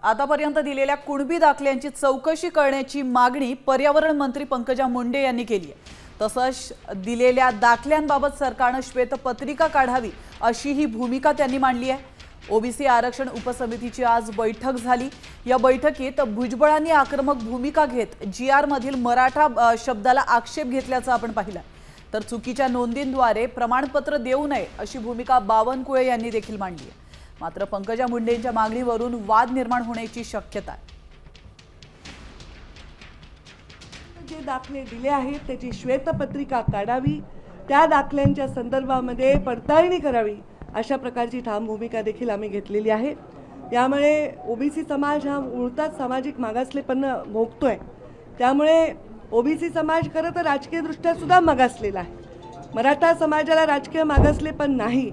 आतापर्यंत दिलेल्या कुणबी दाखल्यांची चौकशी करण्याची मागणी पर्यावरण मंत्री पंकजा मुंडे यांनी केली आहे। तसंच दिलेल्या दाखल्यांबाबत सरकारने श्वेतपत्रिका काढावी अशी ही भूमिका त्यांनी मांडली आहे। ओबीसी आरक्षण उपसमितीची आज बैठक झाली। या बैठकीत भुजबळांनी आक्रमक भूमिका घेत जीआर मधील मराठा शब्दाला आक्षेप घेतल्याचं आपण पाहिलं। तर चुकीच्या नोंदींद्वारे प्रमाणपत्र देऊ नये अशी भूमिका बावनकुळे यांनी देखील मांडली आहे। मात्र पंकजा मुंडेंच्या मागणीवरून वाद निर्माण होण्याची शक्यता आहे। जे दाखले दिले आहेत त्याची श्वेतपत्रिका काढावी, त्या दाखल्यांच्या संदर्भामध्ये पडताळणी करावी अशा प्रकारची ठाम भूमिका देखील आम्ही घेतलेली आहे। यामुळे ओबीसी समाज हा मूळतः सामाजिक मागासलेपणा भोगतोय। त्यामुळे ओबीसी समाज खरं तर राजकीयदृष्ट्या सुद्धा मागासलेला आहे। मराठा समाजाला राजकीय मागासलेपण नाही,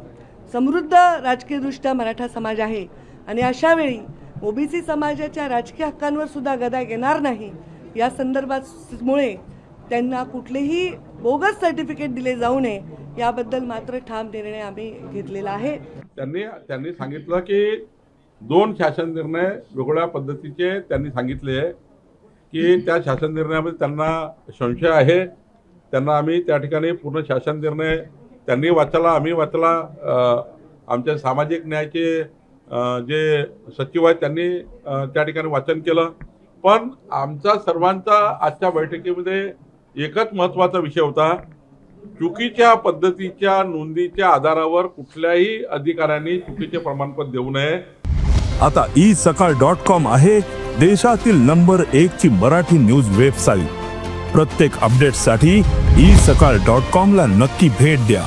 समृद्ध राजकीयदृष्ट्या मराठा समाज आहे आणि अशा वेळी ओबीसी समाजाच्या राजकीय हक्कांवर सुद्धा गदा येणार नाही या संदर्भामुळे त्यांना कुठलेही बोगस सर्टिफिकेट दिले जाऊ नये याबद्दल मात्र ठाम निर्णय आम्ही घेतलेला आहे। त्यांनी सांगितलं की 2 शासन निर्णय वेगळ्या पद्धतीचे त्यांनी सांगितले की त्या शासन निर्णयामध्ये त्यांना संशय आहे। त्यांना आम्ही त्या ठिकाणी पूर्ण शासन निर्णय त्यांनी वाचला, आम्ही वाचला। आमच्या सामाजिक न्यायाचे जे सचिव आहेत त्यांनी त्या ठिकाणी वाचन केलं। पण आमचा सर्वांचा आजच्या बैठकीमध्ये एकच महत्त्वाचा विषय होता, चुकीच्या पद्धतीच्या नोंदीच्या आधारावर कुठल्याही अधिकाऱ्यांनी चुकीचे प्रमाणपत्र देऊ नये। आता isakal.com आहे देशातील नंबर 1 ची मराठी न्यूज वेबसाईट। प्रत्येक अपडेटसाठी isakal.com ला नक्की भेट द्या।